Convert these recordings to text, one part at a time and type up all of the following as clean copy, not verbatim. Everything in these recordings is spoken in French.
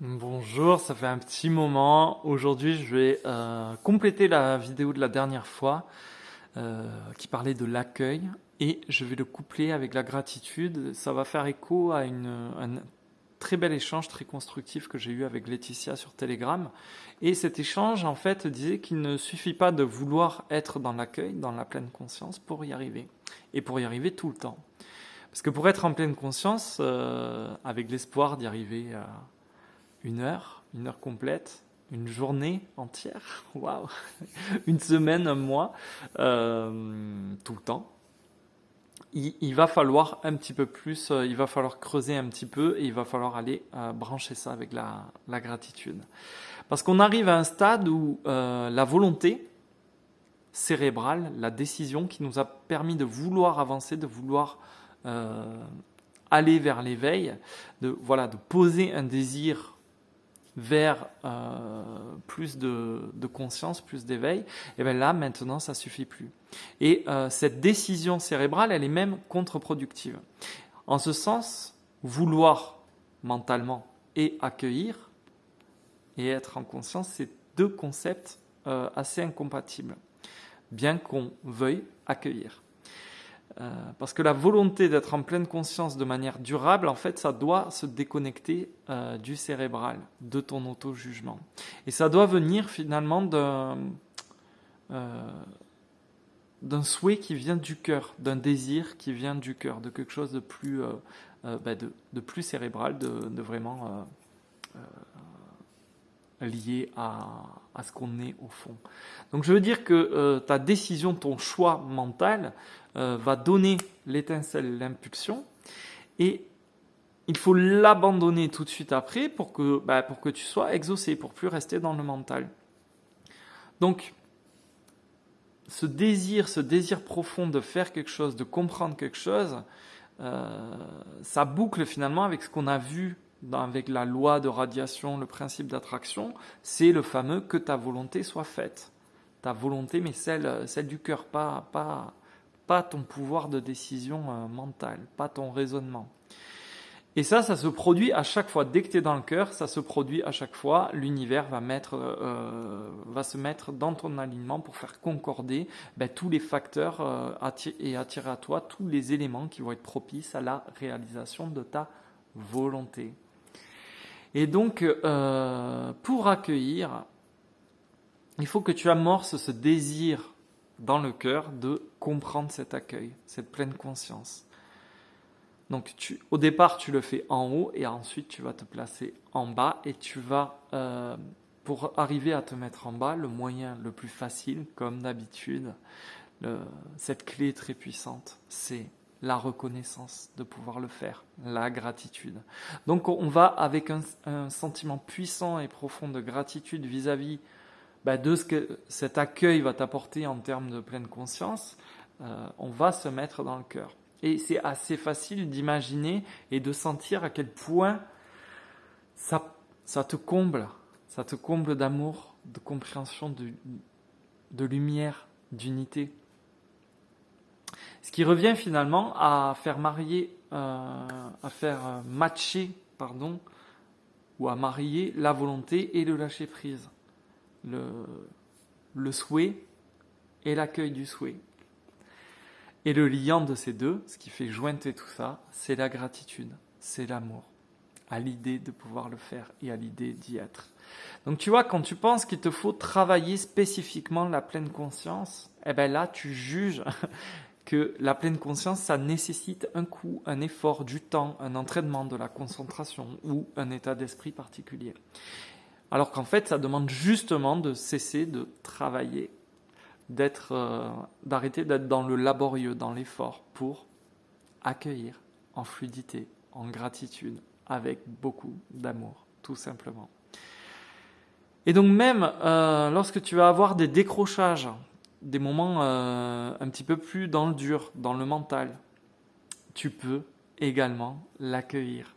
Bonjour, ça fait un petit moment. Aujourd'hui, je vais compléter la vidéo de la dernière fois qui parlait de l'accueil et je vais le coupler avec la gratitude. Ça va faire écho à un très bel échange, très constructif que j'ai eu avec Laetitia sur Telegram. Et cet échange, en fait, disait qu'il ne suffit pas de vouloir être dans l'accueil, dans la pleine conscience pour y arriver. Et pour y arriver tout le temps. Parce que pour être en pleine conscience, avec l'espoir d'y arriver à une heure complète, une journée entière, waouh, une semaine, un mois, tout le temps. Il va falloir un petit peu plus, il va falloir creuser un petit peu et il va falloir aller brancher ça avec la gratitude. Parce qu'on arrive à un stade où la volonté cérébrale, la décision qui nous a permis de vouloir avancer, de vouloir aller vers l'éveil, de poser un désir vers plus de conscience, plus d'éveil, et bien là, maintenant, ça suffit plus. Et cette décision cérébrale, elle est même contre-productive. En ce sens, vouloir mentalement et accueillir et être en conscience, c'est deux concepts assez incompatibles, bien qu'on veuille accueillir. Parce que la volonté d'être en pleine conscience de manière durable, en fait, ça doit se déconnecter du cérébral, de ton auto-jugement. Et ça doit venir finalement d'un souhait qui vient du cœur, d'un désir qui vient du cœur, de quelque chose de plus, de plus cérébral, de vraiment lié à ce qu'on est au fond. Donc je veux dire que ta décision, ton choix mental va donner l'étincelle, l'impulsion, et il faut l'abandonner tout de suite après pour que tu sois exaucé, pour plus rester dans le mental. Donc ce désir profond de faire quelque chose, de comprendre quelque chose, ça boucle finalement avec ce qu'on a vu avec la loi de radiation, le principe d'attraction, c'est le fameux que ta volonté soit faite. Ta volonté, mais celle du cœur, pas ton pouvoir de décision mentale, pas ton raisonnement. Et ça se produit à chaque fois. Dès que tu es dans le cœur, ça se produit à chaque fois. L'univers va se mettre dans ton alignement pour faire concorder tous les facteurs et attirer à toi tous les éléments qui vont être propices à la réalisation de ta volonté. Et donc, pour accueillir, il faut que tu amorces ce désir dans le cœur de comprendre cet accueil, cette pleine conscience. Donc, au départ, tu le fais en haut et ensuite, tu vas te placer en bas et tu vas, pour arriver à te mettre en bas, le moyen le plus facile, comme d'habitude, cette clé très puissante, c'est la reconnaissance de pouvoir le faire, la gratitude. Donc on va avec un sentiment puissant et profond de gratitude vis-à-vis de ce que cet accueil va t'apporter en termes de pleine conscience, on va se mettre dans le cœur. Et c'est assez facile d'imaginer et de sentir à quel point ça te comble d'amour, de compréhension, de lumière, d'unité. Ce qui revient finalement à faire matcher, ou à marier la volonté et le lâcher prise, le souhait et l'accueil du souhait. Et le liant de ces deux, ce qui fait jointer tout ça, c'est la gratitude, c'est l'amour, à l'idée de pouvoir le faire et à l'idée d'y être. Donc tu vois, quand tu penses qu'il te faut travailler spécifiquement la pleine conscience, là tu juges que la pleine conscience, ça nécessite un coût, un effort, du temps, un entraînement, de la concentration ou un état d'esprit particulier. Alors qu'en fait, ça demande justement de cesser de travailler, d'arrêter d'être dans le laborieux, dans l'effort, pour accueillir en fluidité, en gratitude, avec beaucoup d'amour, tout simplement. Et donc même lorsque tu vas avoir des décrochages, des moments un petit peu plus dans le dur, dans le mental, tu peux également l'accueillir.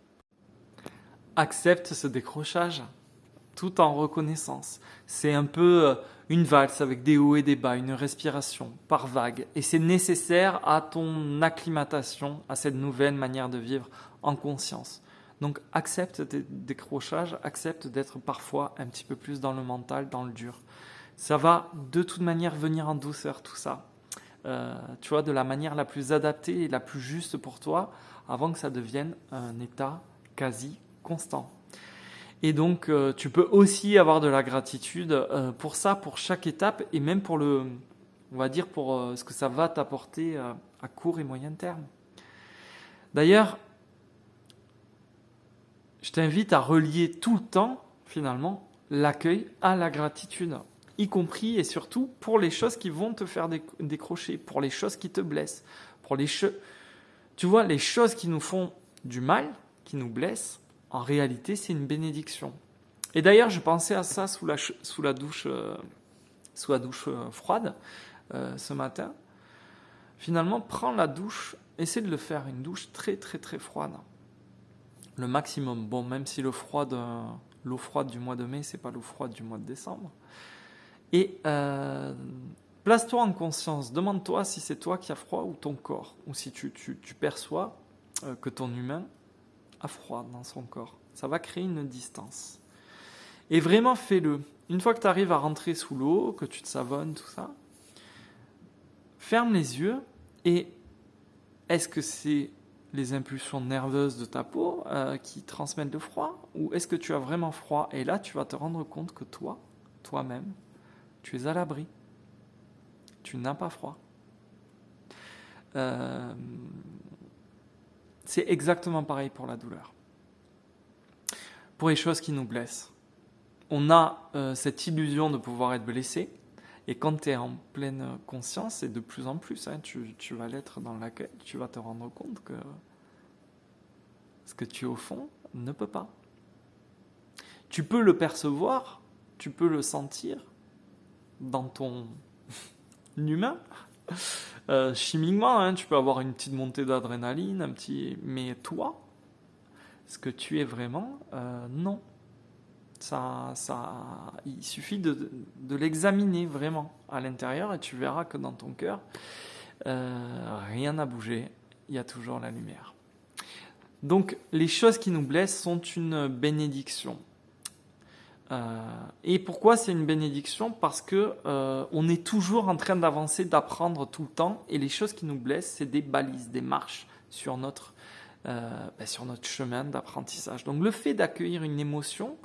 Accepte ce décrochage tout en reconnaissance. C'est un peu une valse avec des hauts et des bas, une respiration par vague. Et c'est nécessaire à ton acclimatation, à cette nouvelle manière de vivre en conscience. Donc accepte tes décrochages, accepte d'être parfois un petit peu plus dans le mental, dans le dur. Ça va de toute manière venir en douceur tout ça. Tu vois, de la manière la plus adaptée et la plus juste pour toi, avant que ça devienne un état quasi constant. Et donc, tu peux aussi avoir de la gratitude pour ça, pour chaque étape, et même pour on va dire, pour ce que ça va t'apporter à court et moyen terme. D'ailleurs, je t'invite à relier tout le temps, finalement, l'accueil à la gratitude, y compris et surtout pour les choses qui vont te faire décrocher, pour les choses qui te blessent, pour tu vois, les choses qui nous font du mal, qui nous blessent, en réalité, c'est une bénédiction. Et d'ailleurs, je pensais à ça sous la douche froide ce matin. Finalement, prends la douche, essaie de le faire, une douche très très très froide. Le maximum. Bon, même si l'eau froide du mois de mai, c'est pas l'eau froide du mois de décembre. Et place-toi en conscience. Demande-toi si c'est toi qui as froid ou ton corps. Ou si tu perçois que ton humain a froid dans son corps. Ça va créer une distance. Et vraiment, fais-le. Une fois que tu arrives à rentrer sous l'eau, que tu te savonnes, tout ça, ferme les yeux et est-ce que c'est les impulsions nerveuses de ta peau qui transmettent le froid ou est-ce que tu as vraiment froid? Et là, tu vas te rendre compte que toi-même, tu es à l'abri. Tu n'as pas froid. C'est exactement pareil pour la douleur. Pour les choses qui nous blessent. On a cette illusion de pouvoir être blessé. Et quand tu es en pleine conscience, et de plus en plus, tu vas l'être dans l'accueil, tu vas te rendre compte que ce que tu es au fond ne peut pas. Tu peux le percevoir, tu peux le sentir dans ton humain. Chimiquement, tu peux avoir une petite montée d'adrénaline, mais toi, ce que tu es vraiment, non. Il suffit de l'examiner vraiment à l'intérieur et tu verras que dans ton cœur, rien n'a bougé, il y a toujours la lumière. Donc les choses qui nous blessent sont une bénédiction. Et pourquoi c'est une bénédiction? Parce que on est toujours en train d'avancer, d'apprendre tout le temps, et les choses qui nous blessent, c'est des balises, des marches sur notre chemin d'apprentissage. Donc le fait d'accueillir une émotion,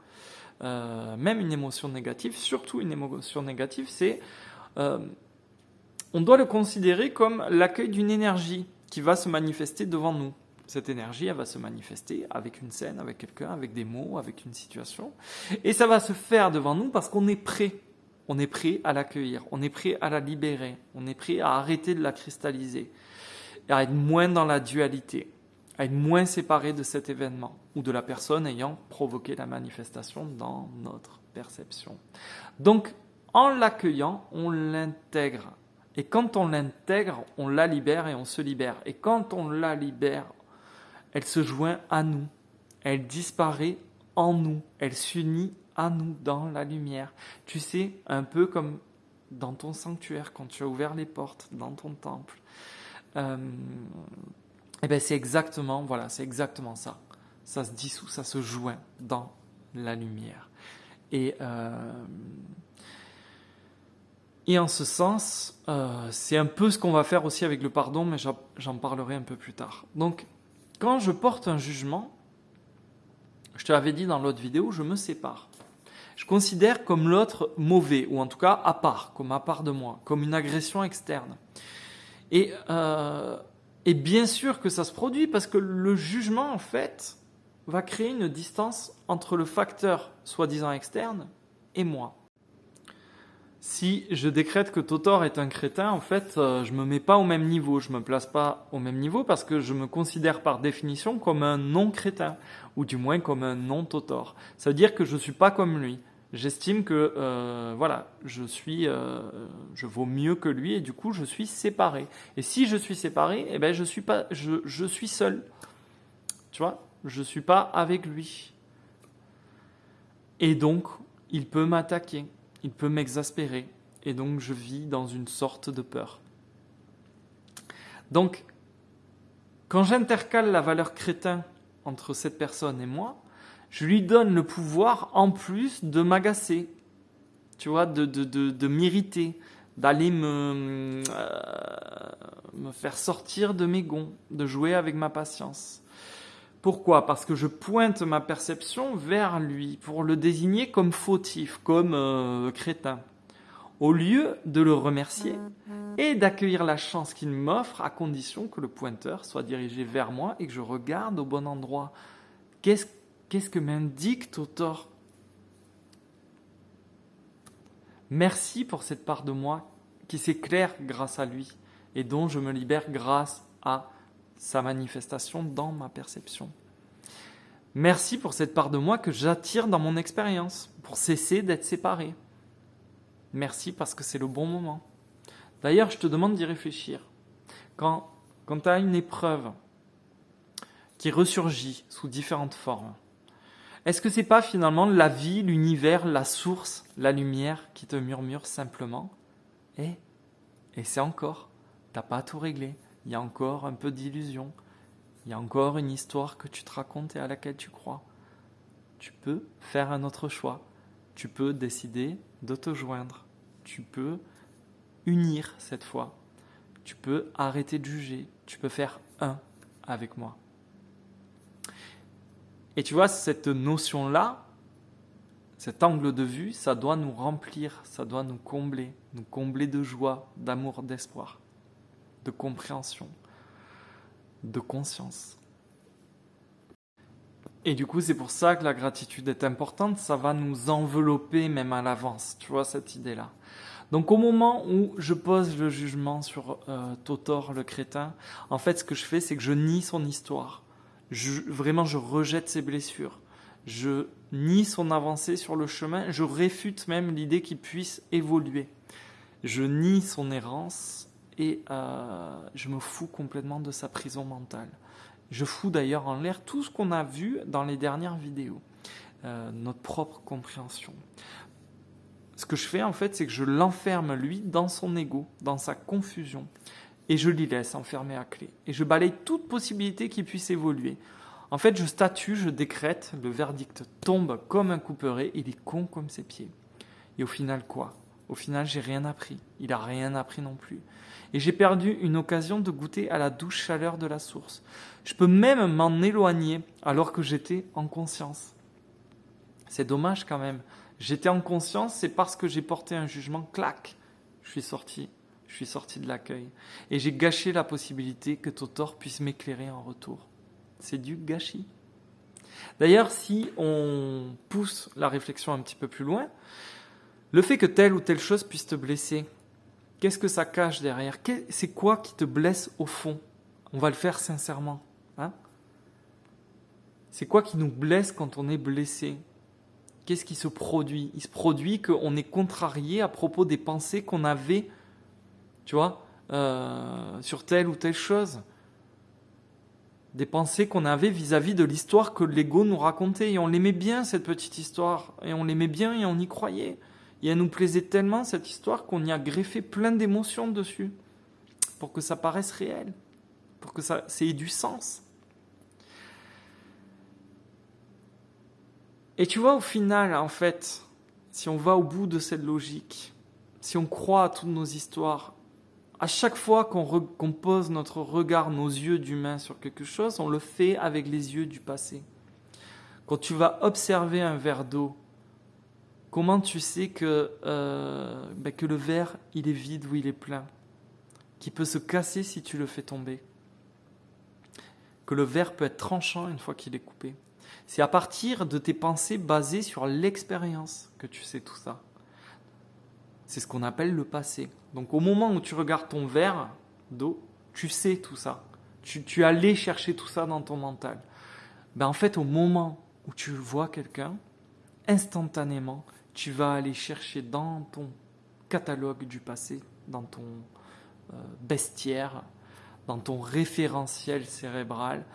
même une émotion négative, surtout une émotion négative, on doit le considérer comme l'accueil d'une énergie qui va se manifester devant nous. Cette énergie, elle va se manifester avec une scène, avec quelqu'un, avec des mots, avec une situation. Et ça va se faire devant nous parce qu'on est prêt. On est prêt à l'accueillir, on est prêt à la libérer, on est prêt à arrêter de la cristalliser, à être moins dans la dualité, à être moins séparé de cet événement ou de la personne ayant provoqué la manifestation dans notre perception. Donc, en l'accueillant, on l'intègre. Et quand on l'intègre, on la libère et on se libère. Et quand on la libère, elle se joint à nous. Elle disparaît en nous. Elle s'unit à nous dans la lumière. Tu sais, un peu comme dans ton sanctuaire, quand tu as ouvert les portes dans ton temple. C'est exactement ça. Ça se dissout, ça se joint dans la lumière. Et en ce sens, c'est un peu ce qu'on va faire aussi avec le pardon, mais j'en parlerai un peu plus tard. Donc, quand je porte un jugement, je te l'avais dit dans l'autre vidéo, je me sépare. Je considère comme l'autre mauvais, ou en tout cas à part de moi, comme une agression externe. Et bien sûr que ça se produit parce que le jugement, en fait, va créer une distance entre le facteur soi-disant externe et moi. Si je décrète que Totor est un crétin, en fait, je me mets pas au même niveau. Je me place pas au même niveau parce que je me considère par définition comme un non-crétin, ou du moins comme un non-Totor. Ça veut dire que je suis pas comme lui. J'estime que je vaux mieux que lui et du coup je suis séparé. Et si je suis séparé, je suis seul. Tu vois, je suis pas avec lui. Et donc il peut m'attaquer, il peut m'exaspérer et donc je vis dans une sorte de peur. Donc quand j'intercale la valeur crétin entre cette personne et moi, je lui donne le pouvoir en plus de m'agacer, tu vois, de m'irriter, d'aller me faire sortir de mes gonds, de jouer avec ma patience. Pourquoi ? Parce que je pointe ma perception vers lui pour le désigner comme fautif, comme crétin, au lieu de le remercier et d'accueillir la chance qu'il m'offre à condition que le pointeur soit dirigé vers moi et que je regarde au bon endroit. Qu'est-ce que m'indique Totor ? Merci pour cette part de moi qui s'éclaire grâce à lui et dont je me libère grâce à sa manifestation dans ma perception. Merci pour cette part de moi que j'attire dans mon expérience pour cesser d'être séparé. Merci parce que c'est le bon moment. D'ailleurs, je te demande d'y réfléchir. Quand tu as une épreuve qui ressurgit sous différentes formes, est-ce que c'est pas finalement la vie, l'univers, la source, la lumière qui te murmure simplement et c'est encore, t'as pas tout réglé, il y a encore un peu d'illusion, il y a encore une histoire que tu te racontes et à laquelle tu crois. Tu peux faire un autre choix, tu peux décider de te joindre, tu peux unir cette fois, tu peux arrêter de juger, tu peux faire un avec moi. Et tu vois, cette notion-là, cet angle de vue, ça doit nous remplir, ça doit nous combler de joie, d'amour, d'espoir, de compréhension, de conscience. Et du coup, c'est pour ça que la gratitude est importante, ça va nous envelopper même à l'avance, tu vois, cette idée-là. Donc au moment où je pose le jugement sur Totor le crétin, en fait, ce que je fais, c'est que je nie son histoire. Vraiment, je rejette ses blessures. Je nie son avancée sur le chemin. Je réfute même l'idée qu'il puisse évoluer. Je nie son errance et je me fous complètement de sa prison mentale. Je fous d'ailleurs en l'air tout ce qu'on a vu dans les dernières vidéos. Notre propre compréhension. Ce que je fais en fait, c'est que je l'enferme lui dans son ego, dans sa confusion. Et je l'y laisse enfermer à clé. Et je balaye toute possibilité qu'il puisse évoluer. En fait, je statue, je décrète, le verdict tombe comme un couperet, il est con comme ses pieds. Et au final, quoi ? Au final, j'ai rien appris. Il n'a rien appris non plus. Et j'ai perdu une occasion de goûter à la douce chaleur de la source. Je peux même m'en éloigner alors que j'étais en conscience. C'est dommage quand même. J'étais en conscience, c'est parce que j'ai porté un jugement, clac, je suis sorti de l'accueil. Et j'ai gâché la possibilité que Totor puisse m'éclairer en retour. C'est du gâchis. D'ailleurs, si on pousse la réflexion un petit peu plus loin, le fait que telle ou telle chose puisse te blesser, qu'est-ce que ça cache derrière ? C'est quoi qui te blesse au fond ? On va le faire sincèrement. Hein ? C'est quoi qui nous blesse quand on est blessé ? Qu'est-ce qui se produit ? Il se produit qu'on est contrarié à propos des pensées qu'on avait, tu vois, sur telle ou telle chose. Des pensées qu'on avait vis-à-vis de l'histoire que l'ego nous racontait. Et on l'aimait bien, cette petite histoire. Et on l'aimait bien et on y croyait. Et elle nous plaisait tellement, cette histoire, qu'on y a greffé plein d'émotions dessus. Pour que ça paraisse réel. Pour que ça ait du sens. Et tu vois, au final, en fait, si on va au bout de cette logique, si on croit à toutes nos histoires, à chaque fois qu'on pose notre regard, nos yeux d'humain sur quelque chose, on le fait avec les yeux du passé. Quand tu vas observer un verre d'eau, comment tu sais que le verre, il est vide ou il est plein ? Qu'il peut se casser si tu le fais tomber. Que le verre peut être tranchant une fois qu'il est coupé. C'est à partir de tes pensées basées sur l'expérience que tu sais tout ça. C'est ce qu'on appelle le passé. Donc au moment où tu regardes ton verre d'eau, tu sais tout ça. Tu es allé chercher tout ça dans ton mental. En fait, au moment où tu vois quelqu'un, instantanément, tu vas aller chercher dans ton catalogue du passé, dans ton bestiaire, dans ton référentiel cérébral,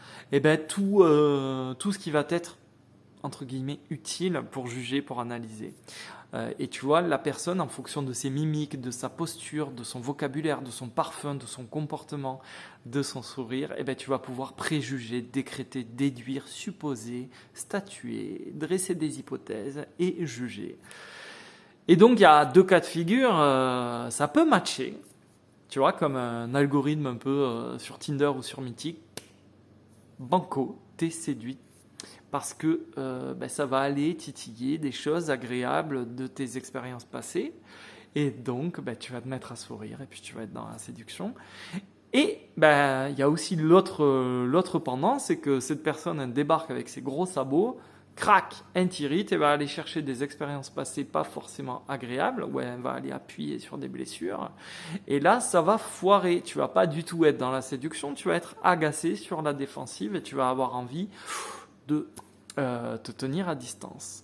tout ce qui va être entre guillemets, utile pour juger, pour analyser. Et tu vois, la personne, en fonction de ses mimiques, de sa posture, de son vocabulaire, de son parfum, de son comportement, de son sourire, eh ben, tu vas pouvoir préjuger, décréter, déduire, supposer, statuer, dresser des hypothèses et juger. Et donc, il y a 2 cas de figure, ça peut matcher, tu vois, comme un algorithme un peu sur Tinder ou sur Mythique. Banco, t'es séduit parce que ça va aller titiller des choses agréables de tes expériences passées et donc tu vas te mettre à sourire et puis tu vas être dans la séduction. Et il y a aussi l'autre pendant, c'est que cette personne elle débarque avec ses gros sabots, crac, intirite et va aller chercher des expériences passées pas forcément agréables, où elle va aller appuyer sur des blessures. Et là, ça va foirer. Tu vas pas du tout être dans la séduction, tu vas être agacé sur la défensive et tu vas avoir envie de te tenir à distance.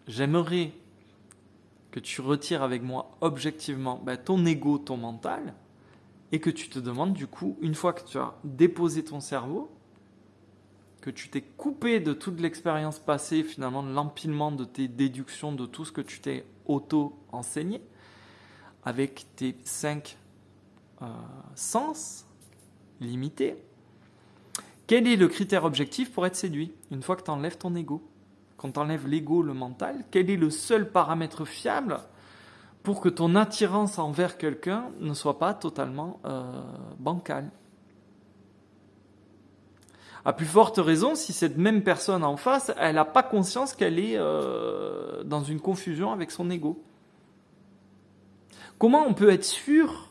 J'aimerais que tu retires avec moi objectivement ton ego, ton mental, et que tu te demandes du coup, une fois que tu as déposé ton cerveau, que tu t'es coupé de toute l'expérience passée, finalement de l'empilement de tes déductions, de tout ce que tu t'es auto-enseigné, avec tes 5 sens limités, quel est le critère objectif pour être séduit? Une fois que tu enlèves ton ego, quand tu enlèves l'ego, le mental, quel est le seul paramètre fiable pour que ton attirance envers quelqu'un ne soit pas totalement bancale? À plus forte raison, si cette même personne en face, elle n'a pas conscience qu'elle est dans une confusion avec son ego. Comment on peut être sûr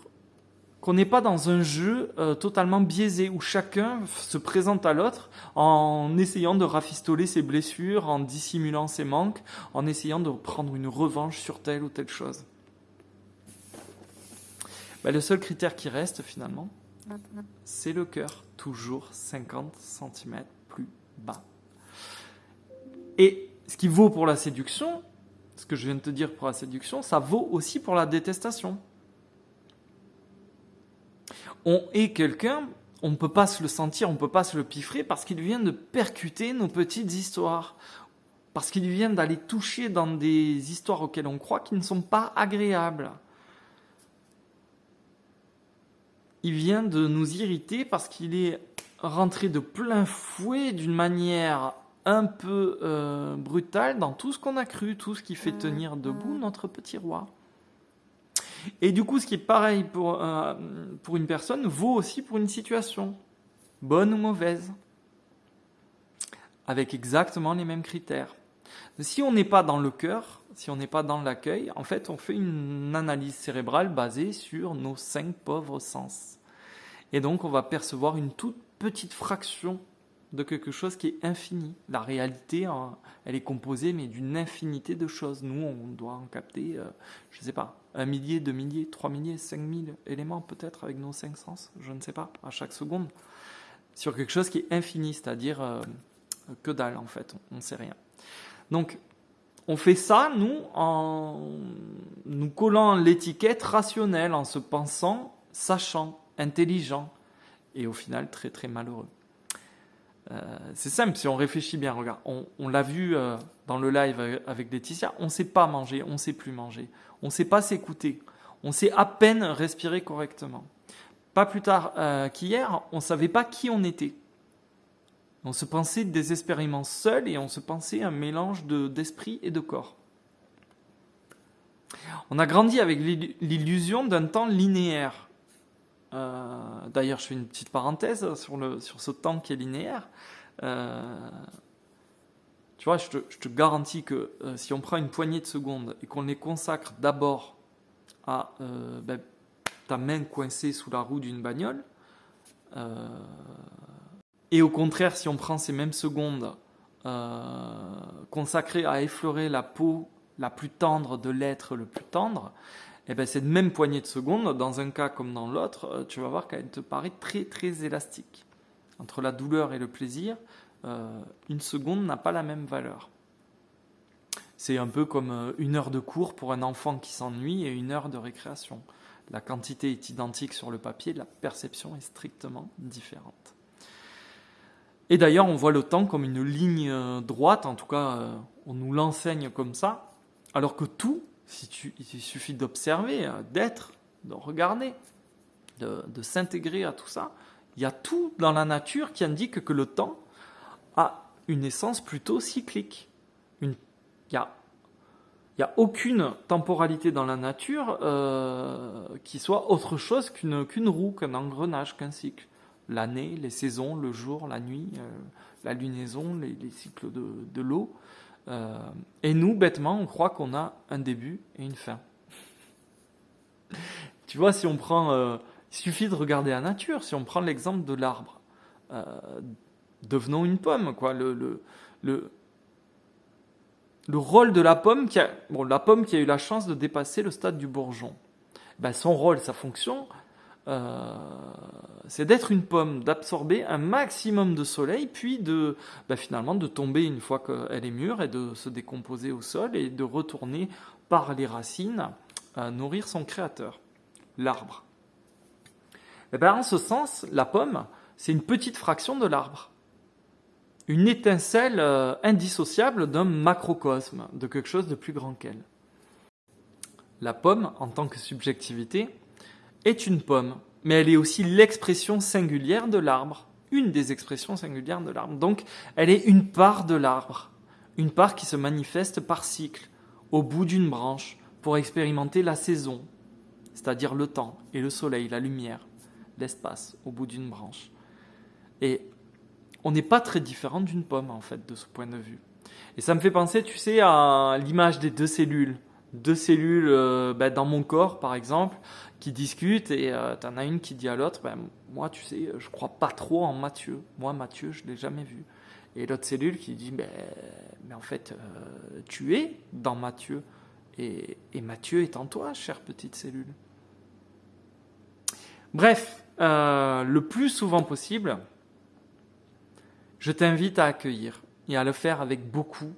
qu'on n'est pas dans un jeu totalement biaisé, où chacun se présente à l'autre en essayant de rafistoler ses blessures, en dissimulant ses manques, en essayant de prendre une revanche sur telle ou telle chose? Le seul critère qui reste finalement, c'est le cœur, toujours 50 cm plus bas. Et ce qui vaut pour la séduction, ce que je viens de te dire pour la séduction, ça vaut aussi pour la détestation. On est quelqu'un, on ne peut pas se le sentir, on ne peut pas se le piffrer parce qu'il vient de percuter nos petites histoires. Parce qu'il vient d'aller toucher dans des histoires auxquelles on croit qui ne sont pas agréables. Il vient de nous irriter parce qu'il est rentré de plein fouet d'une manière un peu brutale dans tout ce qu'on a cru, tout ce qui fait tenir debout notre petit roi. Et du coup, ce qui est pareil pour une personne vaut aussi pour une situation, bonne ou mauvaise, avec exactement les mêmes critères. Si on n'est pas dans le cœur, si on n'est pas dans l'accueil, en fait, on fait une analyse cérébrale basée sur nos 5 pauvres sens. Et donc, on va percevoir une toute petite fraction de quelque chose qui est infini. La réalité, elle est composée, mais d'une infinité de choses. Nous, on doit en capter, je ne sais pas, 1 millier, 2 milliers, 3 milliers, 5 000 éléments peut-être avec nos 5 sens, je ne sais pas, à chaque seconde. Sur quelque chose qui est infini, c'est-à-dire que dalle en fait, on ne sait rien. Donc, on fait ça, nous, en nous collant l'étiquette rationnelle, en se pensant, sachant, intelligent, et au final très très malheureux. C'est simple, si on réfléchit bien, regarde, on l'a vu dans le live avec Laetitia, on ne sait pas manger, on ne sait plus manger, on ne sait pas s'écouter, on sait à peine respirer correctement. Pas plus tard qu'hier, on ne savait pas qui on était. On se pensait désespérément seul et on se pensait un mélange d'esprit et de corps. On a grandi avec l'illusion d'un temps linéaire. D'ailleurs, je fais une petite parenthèse sur ce temps qui est linéaire. Tu vois, je te garantis que si on prend une poignée de secondes et qu'on les consacre d'abord à ta main coincée sous la roue d'une bagnole, et au contraire, si on prend ces mêmes secondes consacrées à effleurer la peau la plus tendre de l'être le plus tendre, cette même poignée de secondes, dans un cas comme dans l'autre, tu vas voir qu'elle te paraît très très élastique. Entre la douleur et le plaisir, une seconde n'a pas la même valeur. C'est un peu comme 1 heure de cours pour un enfant qui s'ennuie et 1 heure de récréation. La quantité est identique sur le papier, la perception est strictement différente. Et d'ailleurs, on voit le temps comme une ligne droite, en tout cas, on nous l'enseigne comme ça, alors que tout, il suffit d'observer, d'être, de regarder, de s'intégrer à tout ça. Il y a tout dans la nature qui indique que le temps a une essence plutôt cyclique. Il y a aucune temporalité dans la nature qui soit autre chose qu'une roue, qu'un engrenage, qu'un cycle. L'année, les saisons, le jour, la nuit, la lunaison, les cycles de l'eau. Et nous, bêtement, on croit qu'on a un début et une fin. Tu vois, si on prend... il suffit de regarder la nature. Si on prend l'exemple de l'arbre, devenons une pomme, quoi. Le rôle de la pomme, la pomme qui a eu la chance de dépasser le stade du bourgeon. Ben, son rôle, sa fonction, c'est d'être une pomme, d'absorber un maximum de soleil, puis finalement de tomber une fois qu'elle est mûre et de se décomposer au sol et de retourner par les racines nourrir son créateur, l'arbre. Et ben, en ce sens, la pomme, c'est une petite fraction de l'arbre. Une étincelle indissociable d'un macrocosme, de quelque chose de plus grand qu'elle. La pomme, en tant que subjectivité, est une pomme, mais elle est aussi l'expression singulière de l'arbre, une des expressions singulières de l'arbre. Donc, elle est une part de l'arbre, une part qui se manifeste par cycle, au bout d'une branche, pour expérimenter la saison, c'est-à-dire le temps et le soleil, la lumière, l'espace, au bout d'une branche. Et on n'est pas très différent d'une pomme, en fait, de ce point de vue. Et ça me fait penser, tu sais, à l'image des deux cellules. Deux cellules dans mon corps, par exemple, qui discutent et tu en as une qui dit à l'autre, moi, tu sais, je crois pas trop en Mathieu. Moi, Mathieu, je l'ai jamais vu. Et l'autre cellule qui dit, mais en fait, tu es dans Mathieu. Et Mathieu est en toi, chère petite cellule. Bref, le plus souvent possible, je t'invite à accueillir et à le faire avec beaucoup,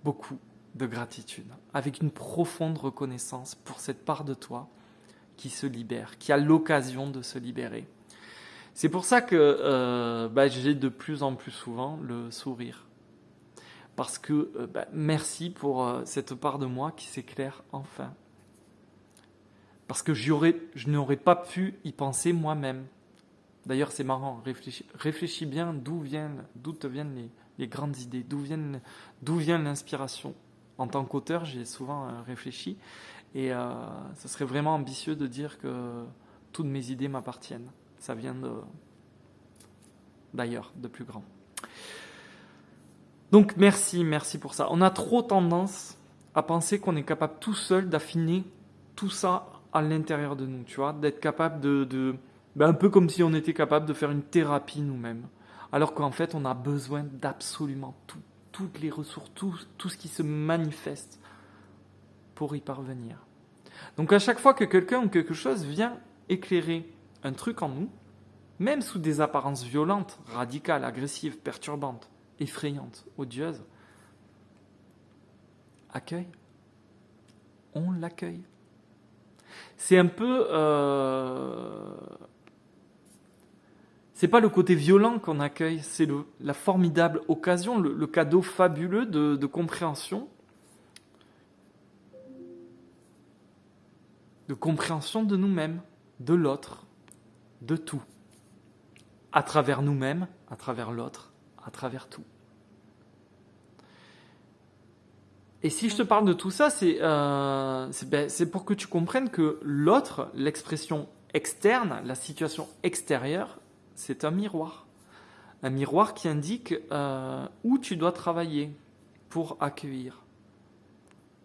beaucoup de gratitude, avec une profonde reconnaissance pour cette part de toi qui se libère, qui a l'occasion de se libérer. C'est pour ça que j'ai de plus en plus souvent le sourire. Parce que merci pour cette part de moi qui s'éclaire enfin. Parce que je n'aurais pas pu y penser moi-même. D'ailleurs, c'est marrant, réfléchis bien d'où te viennent les grandes idées, d'où vient l'inspiration. En tant qu'auteur, j'ai souvent réfléchi et ce serait vraiment ambitieux de dire que toutes mes idées m'appartiennent. Ça vient d'ailleurs, de plus grand. Donc merci pour ça. On a trop tendance à penser qu'on est capable tout seul d'affiner tout ça à l'intérieur de nous, tu vois, d'être capable un peu comme si on était capable de faire une thérapie nous-mêmes. Alors qu'en fait, on a besoin d'absolument toutes les ressources, tout ce qui se manifeste pour y parvenir. Donc à chaque fois que quelqu'un ou quelque chose vient éclairer un truc en nous, même sous des apparences violentes, radicales, agressives, perturbantes, effrayantes, odieuses, accueille. On l'accueille. C'est un peu... c'est pas le côté violent qu'on accueille, c'est la formidable occasion, le cadeau fabuleux de compréhension. De compréhension de nous-mêmes, de l'autre, de tout. À travers nous-mêmes, à travers l'autre, à travers tout. Et si je te parle de tout ça, c'est pour que tu comprennes que l'autre, l'expression externe, la situation extérieure, c'est un miroir. Un miroir qui indique où tu dois travailler pour accueillir.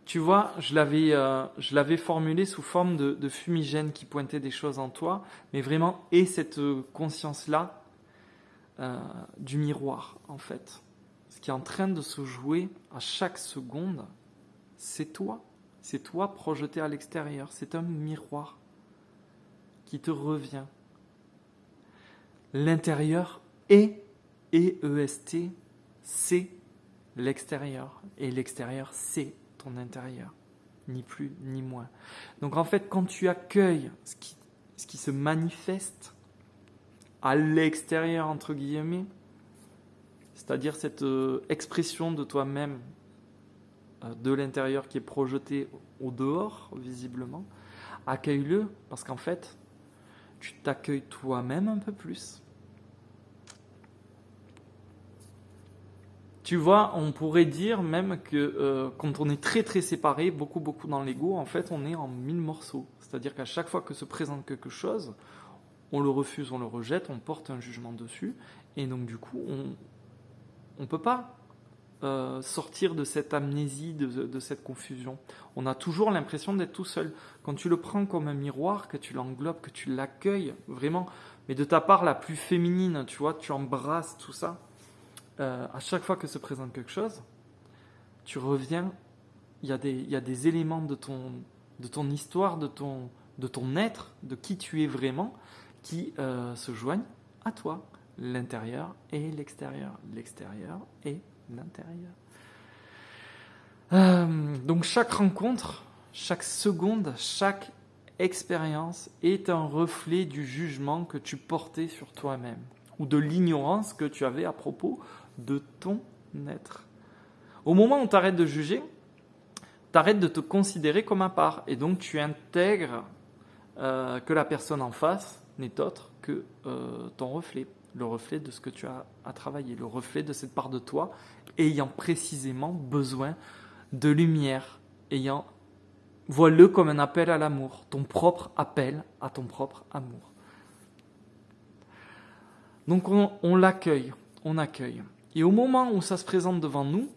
Tu vois, je l'avais formulé sous forme de fumigène qui pointait des choses en toi, mais vraiment, et cette conscience-là du miroir, en fait. Ce qui est en train de se jouer à chaque seconde, c'est toi. C'est toi projeté à l'extérieur. C'est un miroir qui te revient. L'intérieur est, E-E-S-T, c'est l'extérieur. Et l'extérieur, c'est ton intérieur. Ni plus, ni moins. Donc en fait, quand tu accueilles ce qui se manifeste à l'extérieur, entre guillemets, c'est-à-dire cette expression de toi-même de l'intérieur qui est projetée au dehors, visiblement, accueille-le, parce qu'en fait, tu t'accueilles toi-même un peu plus. Tu vois, on pourrait dire même que quand on est très très séparé, beaucoup dans l'ego, en fait, on est en 1000 morceaux. C'est-à-dire qu'à chaque fois que se présente quelque chose, on le refuse, on le rejette, on porte un jugement dessus, et donc du coup, on ne peut pas sortir de cette amnésie, de cette confusion. On a toujours l'impression d'être tout seul. Quand tu le prends comme un miroir, que tu l'englobes, que tu l'accueilles, vraiment, mais de ta part la plus féminine, tu vois, tu embrasses tout ça. À chaque fois que se présente quelque chose, tu reviens, il y a des éléments de ton histoire, de ton être, de qui tu es vraiment, qui se joignent à toi. L'intérieur et l'extérieur et l'intérieur. Donc chaque rencontre, chaque seconde, chaque expérience est un reflet du jugement que tu portais sur toi-même ou de l'ignorance que tu avais à propos de ton être. Au moment où tu arrêtes de juger, tu arrêtes de te considérer comme à part et donc tu intègres que la personne en face n'est autre que ton reflet, le reflet de ce que tu as à travailler, le reflet de cette part de toi ayant précisément besoin de lumière, vois-le comme un appel à l'amour, ton propre appel à ton propre amour. Donc on l'accueille, on accueille. Et au moment où ça se présente devant nous,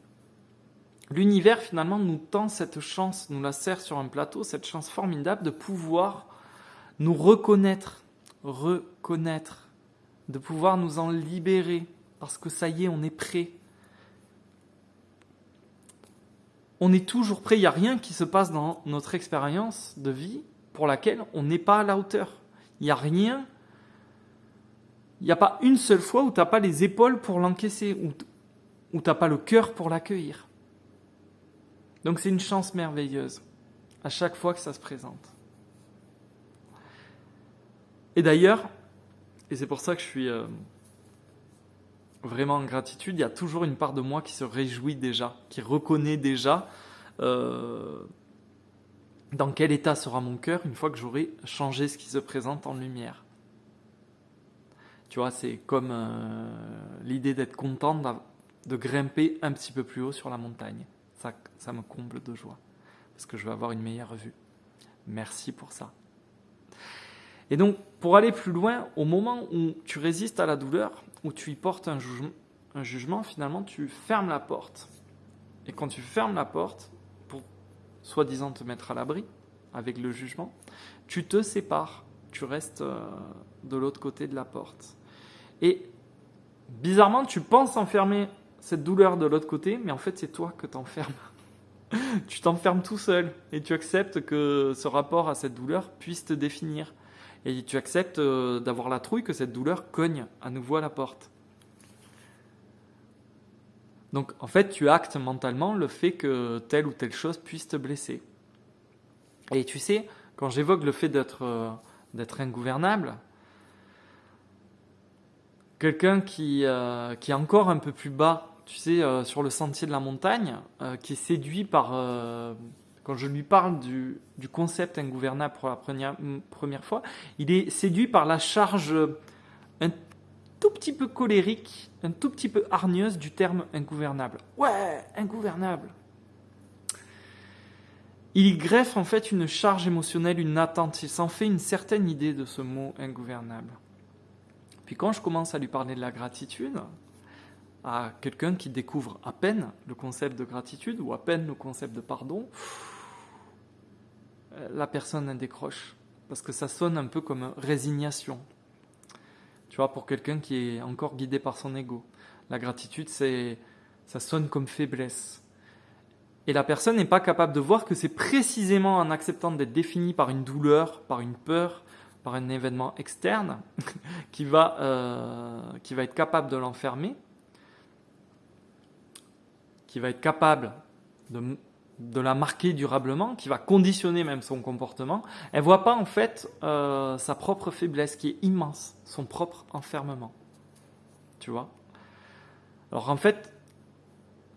l'univers finalement nous tend cette chance, nous la sert sur un plateau, cette chance formidable de pouvoir nous reconnaître, de pouvoir nous en libérer, parce que ça y est, on est prêt. On est toujours prêt, il n'y a rien qui se passe dans notre expérience de vie pour laquelle on n'est pas à la hauteur. Il n'y a rien, il n'y a pas une seule fois où tu n'as pas les épaules pour l'encaisser, où tu n'as pas le cœur pour l'accueillir. Donc c'est une chance merveilleuse, à chaque fois que ça se présente. Et d'ailleurs, et c'est pour ça que je suis vraiment en gratitude, il y a toujours une part de moi qui se réjouit déjà, qui reconnaît déjà dans quel état sera mon cœur une fois que j'aurai changé ce qui se présente en lumière. Tu vois, c'est comme l'idée d'être content de grimper un petit peu plus haut sur la montagne. Ça me comble de joie, parce que je vais avoir une meilleure vue. Merci pour ça. Et donc, pour aller plus loin, au moment où tu résistes à la douleur, où tu y portes un jugement, finalement, tu fermes la porte. Et quand tu fermes la porte, pour soi-disant te mettre à l'abri avec le jugement, tu te sépares. Tu restes de l'autre côté de la porte. Et bizarrement, tu penses enfermer cette douleur de l'autre côté, mais en fait, c'est toi que t'enfermes. Tu t'enfermes tout seul et tu acceptes que ce rapport à cette douleur puisse te définir. Et tu acceptes d'avoir la trouille que cette douleur cogne à nouveau à la porte. Donc, en fait, tu actes mentalement le fait que telle ou telle chose puisse te blesser. Et tu sais, quand j'évoque le fait d'être ingouvernable, quelqu'un qui est encore un peu plus bas, tu sais, sur le sentier de la montagne, qui est séduit par... quand je lui parle du concept ingouvernable pour la première fois, il est séduit par la charge un tout petit peu colérique, un tout petit peu hargneuse du terme ingouvernable. Ouais, ingouvernable. Il y greffe en fait une charge émotionnelle, une attente. Il s'en fait une certaine idée de ce mot ingouvernable. Puis quand je commence à lui parler de la gratitude, à quelqu'un qui découvre à peine le concept de gratitude ou à peine le concept de pardon, la personne décroche. Parce que ça sonne un peu comme résignation. Tu vois, pour quelqu'un qui est encore guidé par son ego. La gratitude, ça sonne comme faiblesse. Et la personne n'est pas capable de voir que c'est précisément en acceptant d'être défini par une douleur, par une peur, par un événement externe, qui va être capable de l'enfermer, qui va être capable de la marquer durablement, qui va conditionner même son comportement. Elle ne voit pas en fait sa propre faiblesse qui est immense, son propre enfermement. Tu vois ? Alors en fait,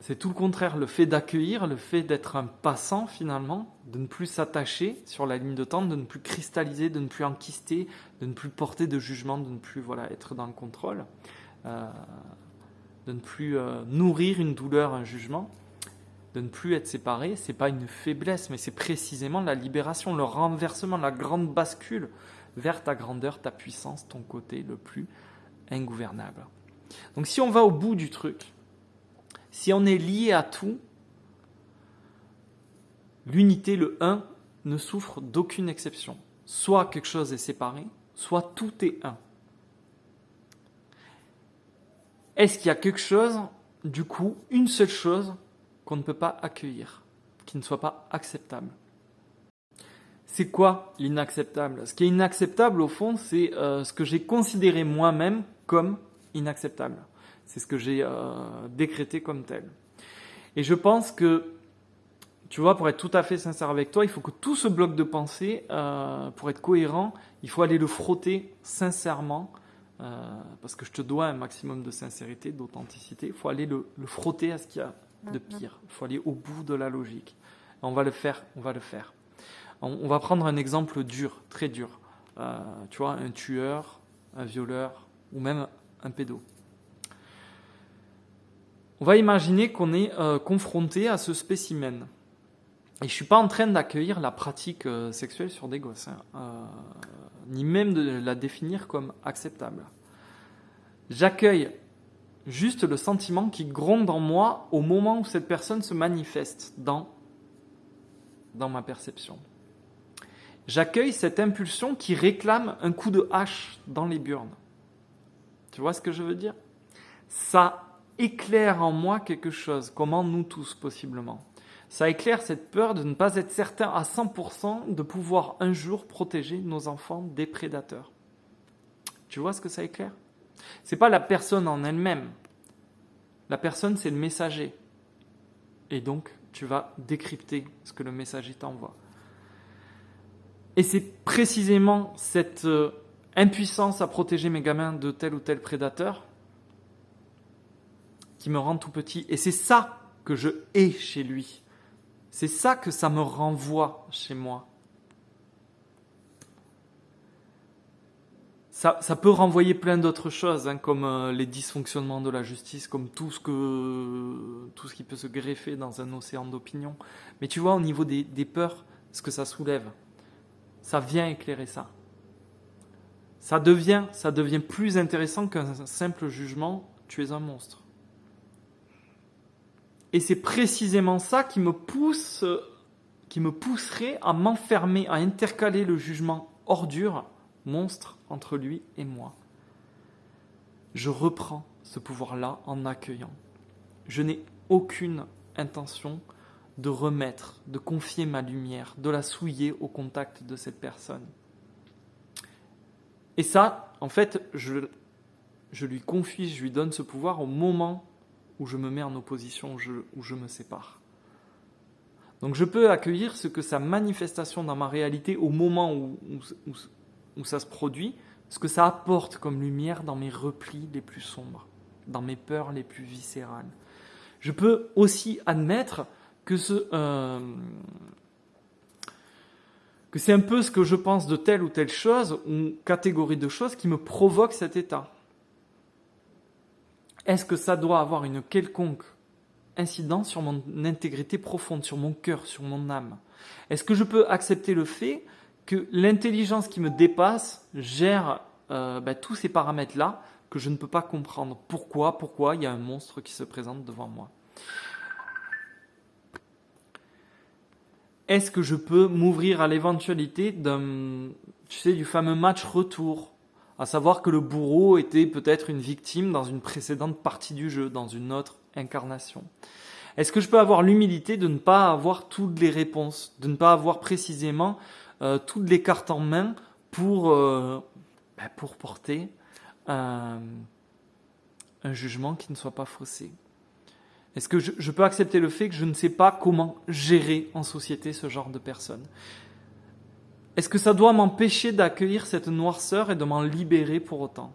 c'est tout le contraire, le fait d'accueillir, le fait d'être un passant finalement, de ne plus s'attacher sur la ligne de temps, de ne plus cristalliser, de ne plus enquister, de ne plus porter de jugement, de ne plus être dans le contrôle, de ne plus nourrir une douleur, un jugement, de ne plus être séparé, c'est pas une faiblesse, mais c'est précisément la libération, le renversement, la grande bascule vers ta grandeur, ta puissance, ton côté le plus ingouvernable. Donc si on va au bout du truc, si on est lié à tout, l'unité, le un, ne souffre d'aucune exception. Soit quelque chose est séparé, soit tout est un. Est-ce qu'il y a quelque chose, du coup, une seule chose qu'on ne peut pas accueillir, qui ne soit pas acceptable? C'est quoi l'inacceptable? Ce qui est inacceptable, au fond, c'est ce que j'ai considéré moi-même comme inacceptable. C'est ce que j'ai décrété comme tel. Et je pense que, tu vois, pour être tout à fait sincère avec toi, il faut que tout ce bloc de pensée, pour être cohérent, il faut aller le frotter sincèrement, parce que je te dois un maximum de sincérité, d'authenticité. Il faut aller le frotter à ce qu'il y a de pire. Il faut aller au bout de la logique. Et on va le faire, on va le faire. On va prendre un exemple dur, très dur. Tu vois, un tueur, un violeur, ou même un pédo. On va imaginer qu'on est confronté à ce spécimen. Et je ne suis pas en train d'accueillir la pratique sexuelle sur des gosses, ni même de la définir comme acceptable. J'accueille juste le sentiment qui gronde en moi au moment où cette personne se manifeste dans ma perception. J'accueille cette impulsion qui réclame un coup de hache dans les burnes. Tu vois ce que je veux dire? Ça éclaire en moi quelque chose, comme en nous tous possiblement. Ça éclaire cette peur de ne pas être certain à 100% de pouvoir un jour protéger nos enfants des prédateurs. Tu vois ce que ça éclaire? C'est pas la personne en elle-même. La personne, c'est le messager. Et donc, tu vas décrypter ce que le messager t'envoie. Et c'est précisément cette impuissance à protéger mes gamins de tel ou tel prédateur qui me rend tout petit. Et c'est ça que je hais chez lui. C'est ça que ça me renvoie chez moi. Ça peut renvoyer plein d'autres choses, comme les dysfonctionnements de la justice, comme tout ce qui peut se greffer dans un océan d'opinion. Mais tu vois, au niveau des peurs, ce que ça soulève, ça vient éclairer ça. Ça devient plus intéressant qu'un simple jugement, tu es un monstre. Et c'est précisément ça qui me pousserait à m'enfermer, à intercaler le jugement ordure, monstre, entre lui et moi. Je reprends ce pouvoir-là en accueillant. Je n'ai aucune intention de remettre, de confier ma lumière, de la souiller au contact de cette personne. Et ça, en fait, je lui confie, je lui donne ce pouvoir au moment où je me mets en opposition, où je me sépare. Donc je peux accueillir ce que sa manifestation dans ma réalité au moment où ça se produit, ce que ça apporte comme lumière dans mes replis les plus sombres, dans mes peurs les plus viscérales. Je peux aussi admettre que c'est un peu ce que je pense de telle ou telle chose, ou catégorie de choses qui me provoque cet état. Est-ce que ça doit avoir une quelconque incidence sur mon intégrité profonde, sur mon cœur, sur mon âme? Est-ce que je peux accepter le fait que l'intelligence qui me dépasse gère tous ces paramètres-là que je ne peux pas comprendre? Pourquoi il y a un monstre qui se présente devant moi? Est-ce que je peux m'ouvrir à l'éventualité du fameux match retour? À savoir que le bourreau était peut-être une victime dans une précédente partie du jeu, dans une autre incarnation. Est-ce que je peux avoir l'humilité de ne pas avoir toutes les réponses, de ne pas avoir précisément toutes les cartes en main pour porter un jugement qui ne soit pas faussé? Est-ce que je peux accepter le fait que je ne sais pas comment gérer en société ce genre de personnes? Est-ce que ça doit m'empêcher d'accueillir cette noirceur et de m'en libérer pour autant?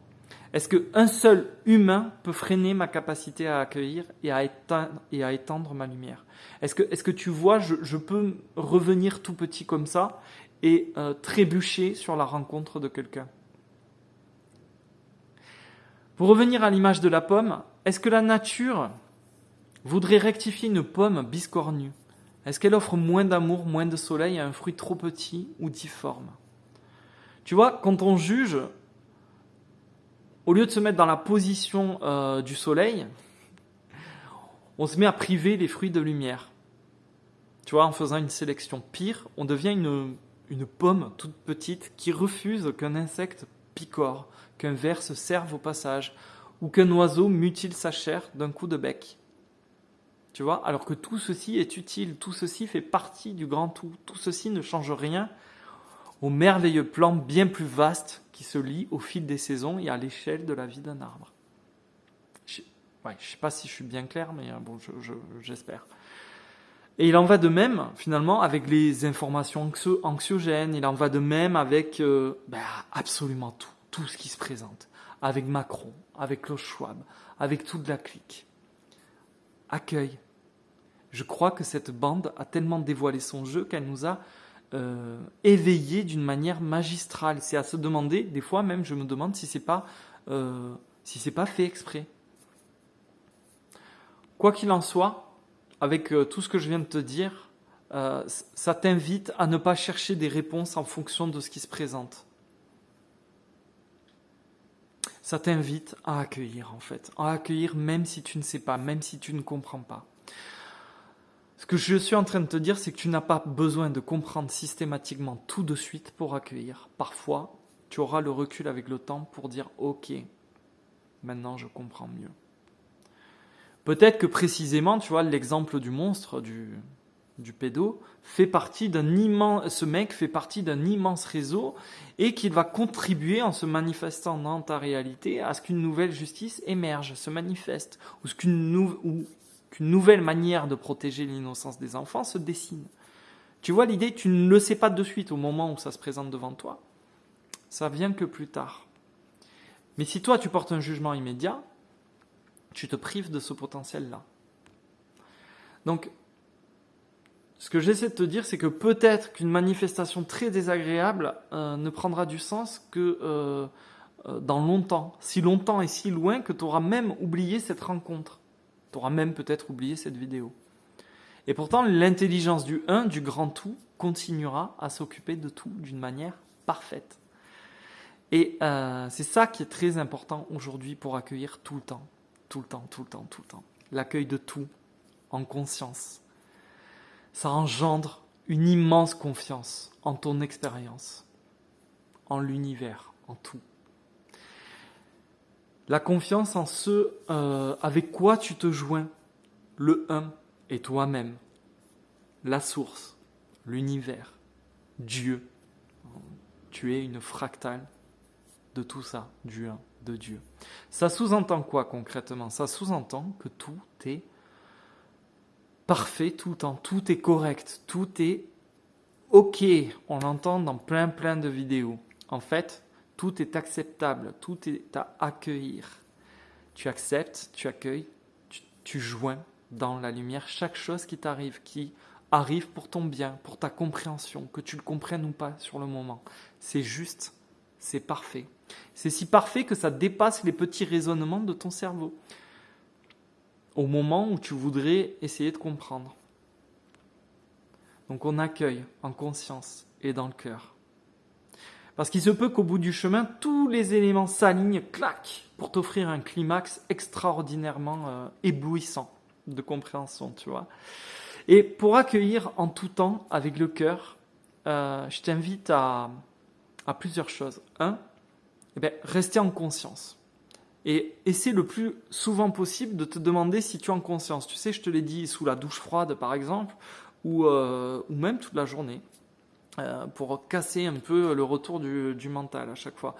Est-ce qu'un seul humain peut freiner ma capacité à accueillir et à étendre ma lumière? Est-ce que tu vois, je peux revenir tout petit comme ça et trébucher sur la rencontre de quelqu'un? Pour revenir à l'image de la pomme, est-ce que la nature voudrait rectifier une pomme biscornue? Est-ce qu'elle offre moins d'amour, moins de soleil à un fruit trop petit ou difforme? Tu vois, quand on juge, au lieu de se mettre dans la position du soleil, on se met à priver les fruits de lumière. Tu vois, en faisant une sélection. Pire, on devient une pomme toute petite qui refuse qu'un insecte picore, qu'un ver se serve au passage, ou qu'un oiseau mutile sa chair d'un coup de bec. Tu vois, alors que tout ceci est utile, tout ceci fait partie du grand tout. Tout ceci ne change rien au merveilleux plan bien plus vaste qui se lie au fil des saisons et à l'échelle de la vie d'un arbre. Je sais pas si je suis bien clair, mais bon, j'espère. Et il en va de même, finalement, avec les informations anxiogènes. Il en va de même avec absolument tout ce qui se présente. Avec Macron, avec Klaus Schwab, avec toute la clique. Accueil. Je crois que cette bande a tellement dévoilé son jeu qu'elle nous a éveillés d'une manière magistrale. C'est à se demander, des fois même, je me demande si c'est pas fait exprès. Quoi qu'il en soit, avec tout ce que je viens de te dire, ça t'invite à ne pas chercher des réponses en fonction de ce qui se présente. Ça t'invite à accueillir, en fait. À accueillir même si tu ne sais pas, même si tu ne comprends pas. Ce que je suis en train de te dire, c'est que tu n'as pas besoin de comprendre systématiquement tout de suite pour accueillir. Parfois, tu auras le recul avec le temps pour dire « Ok, maintenant je comprends mieux ». Peut-être que précisément, tu vois, l'exemple du monstre, du pédo, ce mec fait partie d'un immense réseau et qu'il va contribuer en se manifestant dans ta réalité à ce qu'une nouvelle justice émerge, se manifeste, ou qu'une nouvelle manière de protéger l'innocence des enfants se dessine. Tu vois l'idée, tu ne le sais pas de suite au moment où ça se présente devant toi. Ça vient que plus tard. Mais si toi tu portes un jugement immédiat, tu te prives de ce potentiel-là. Donc, ce que j'essaie de te dire, c'est que peut-être qu'une manifestation très désagréable ne prendra du sens que dans longtemps. Si longtemps et si loin que tu auras même oublié cette rencontre. Tu auras même peut-être oublié cette vidéo. Et pourtant, l'intelligence du un, du grand tout, continuera à s'occuper de tout d'une manière parfaite. Et c'est ça qui est très important aujourd'hui pour accueillir tout le temps. Tout le temps, tout le temps, tout le temps. L'accueil de tout, en conscience. Ça engendre une immense confiance en ton expérience, en l'univers, en tout. La confiance en ce avec quoi tu te joins, le un et toi-même, la source, l'univers, Dieu. Tu es une fractale de tout ça, du un, de Dieu. Ça sous-entend quoi concrètement? Ça sous-entend que tout est parfait tout le temps, tout est correct, tout est ok. On l'entend dans plein de vidéos. En fait, tout est acceptable, tout est à accueillir. Tu acceptes, tu accueilles, tu joins dans la lumière chaque chose qui t'arrive, qui arrive pour ton bien, pour ta compréhension, que tu le comprennes ou pas sur le moment. C'est juste, c'est parfait. C'est si parfait que ça dépasse les petits raisonnements de ton cerveau au moment où tu voudrais essayer de comprendre. Donc on accueille en conscience et dans le cœur. Parce qu'il se peut qu'au bout du chemin, tous les éléments s'alignent, clac, pour t'offrir un climax extraordinairement éblouissant de compréhension, tu vois. Et pour accueillir en tout temps avec le cœur, je t'invite à plusieurs choses. Un, rester en conscience. Et essaie le plus souvent possible de te demander si tu es en conscience. Tu sais, je te l'ai dit sous la douche froide, par exemple, ou même toute la journée, pour casser un peu le retour du mental à chaque fois.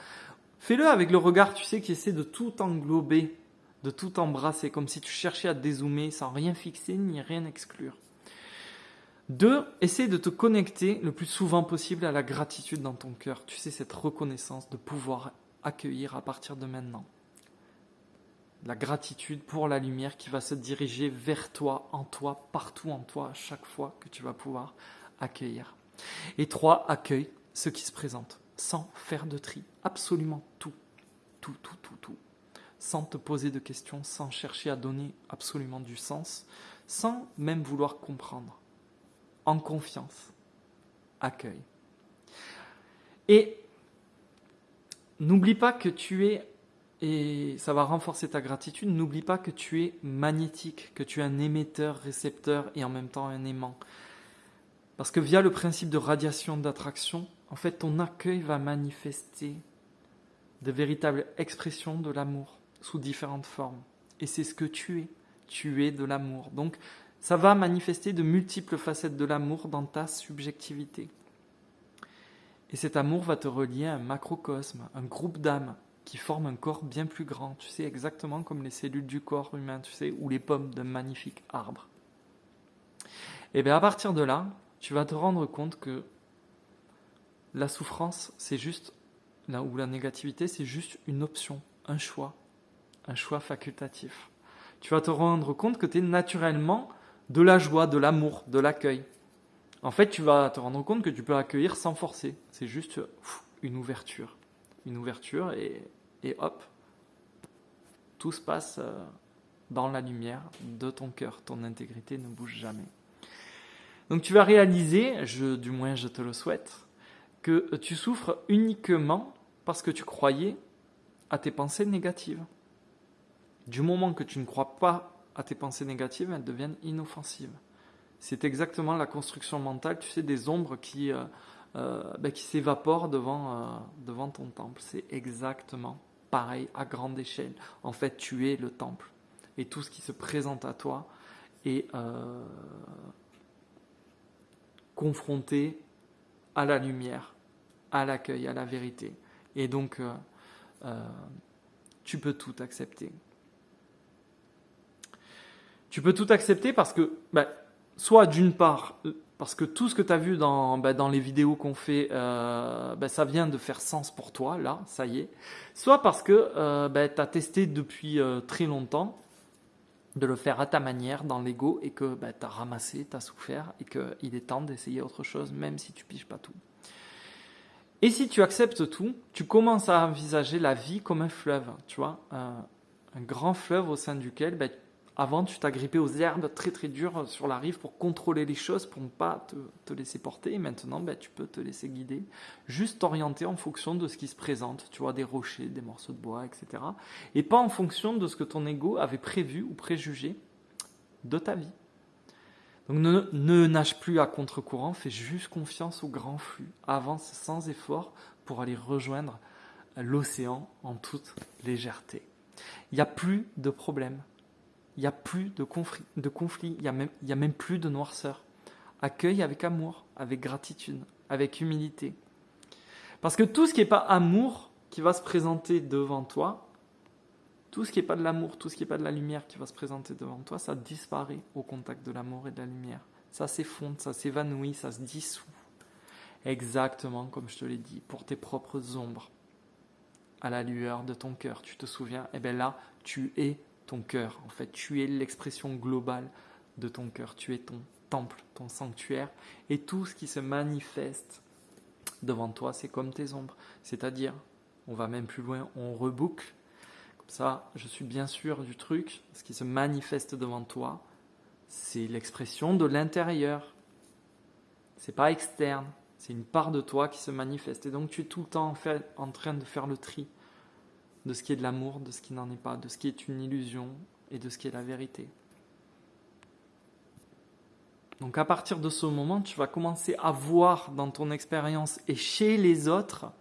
Fais-le avec le regard, tu sais, qui essaie de tout englober, de tout embrasser, comme si tu cherchais à dézoomer sans rien fixer ni rien exclure. 2, essaie de te connecter le plus souvent possible à la gratitude dans ton cœur. Tu sais, cette reconnaissance de pouvoir accueillir à partir de maintenant. la gratitude pour la lumière qui va se diriger vers toi, en toi, partout en toi, à chaque fois que tu vas pouvoir accueillir. Et 3, accueille ce qui se présente, sans faire de tri, absolument tout, sans te poser de questions, sans chercher à donner absolument du sens, sans même vouloir comprendre, en confiance, accueille. Et n'oublie pas que tu es, et ça va renforcer ta gratitude, n'oublie pas que tu es magnétique, que tu es un émetteur, récepteur et en même temps un aimant. Parce que via le principe de radiation d'attraction, en fait, ton accueil va manifester de véritables expressions de l'amour sous différentes formes. Et c'est ce que tu es. Tu es de l'amour. Donc, ça va manifester de multiples facettes de l'amour dans ta subjectivité. Et cet amour va te relier à un macrocosme, un groupe d'âmes qui forment un corps bien plus grand. Tu sais, exactement comme les cellules du corps humain, tu sais, ou les pommes d'un magnifique arbre. Et bien, à partir de là, tu vas te rendre compte que la souffrance, c'est juste, là où la négativité, c'est juste une option, un choix facultatif. Tu vas te rendre compte que tu es naturellement de la joie, de l'amour, de l'accueil. En fait, tu vas te rendre compte que tu peux accueillir sans forcer. C'est juste une ouverture. Une ouverture et hop, tout se passe dans la lumière de ton cœur. Ton intégrité ne bouge jamais. Donc tu vas réaliser, du moins je te le souhaite, que tu souffres uniquement parce que tu croyais à tes pensées négatives. Du moment que tu ne crois pas à tes pensées négatives, elles deviennent inoffensives. C'est exactement la construction mentale, tu sais, des ombres qui s'évaporent devant ton temple. C'est exactement pareil à grande échelle. En fait, tu es le temple. Et tout ce qui se présente à toi est confronté à la lumière, à l'accueil, à la vérité. Et donc, tu peux tout accepter. Tu peux tout accepter parce que, soit d'une part, parce que tout ce que tu as vu dans les vidéos qu'on fait, ça vient de faire sens pour toi, là, ça y est. Soit parce que tu as testé depuis très longtemps de le faire à ta manière, dans l'ego, et que tu as ramassé, tu as souffert, et qu'il est temps d'essayer autre chose, même si tu piges pas tout. Et si tu acceptes tout, tu commences à envisager la vie comme un fleuve, tu vois, un grand fleuve au sein duquel, avant, tu t'agrippais aux herbes très très dures sur la rive pour contrôler les choses, pour ne pas te laisser porter. Et maintenant, tu peux te laisser guider, juste t'orienter en fonction de ce qui se présente, tu vois, des rochers, des morceaux de bois, etc. Et pas en fonction de ce que ton ego avait prévu ou préjugé de ta vie. Donc ne nage plus à contre-courant, fais juste confiance au grand flux. Avance sans effort pour aller rejoindre l'océan en toute légèreté. Il n'y a plus de problème. Il n'y a plus de conflit, il n'y a même plus de noirceur. Accueille avec amour, avec gratitude, avec humilité. Parce que tout ce qui n'est pas amour qui va se présenter devant toi, tout ce qui n'est pas de l'amour, tout ce qui n'est pas de la lumière qui va se présenter devant toi, ça disparaît au contact de l'amour et de la lumière. Ça s'effondre, ça s'évanouit, ça se dissout. Exactement comme je te l'ai dit, pour tes propres ombres, à la lueur de ton cœur. Tu te souviens, là, tu es ton cœur. En fait, tu es l'expression globale de ton cœur. Tu es ton temple, ton sanctuaire. Et tout ce qui se manifeste devant toi, c'est comme tes ombres. C'est-à-dire, on va même plus loin, on reboucle. Comme ça, je suis bien sûr du truc. Ce qui se manifeste devant toi, c'est l'expression de l'intérieur. C'est pas externe. C'est une part de toi qui se manifeste. Et donc, tu es tout le temps en train de faire le tri de ce qui est de l'amour, de ce qui n'en est pas, de ce qui est une illusion et de ce qui est la vérité. Donc à partir de ce moment, tu vas commencer à voir dans ton expérience et chez les autres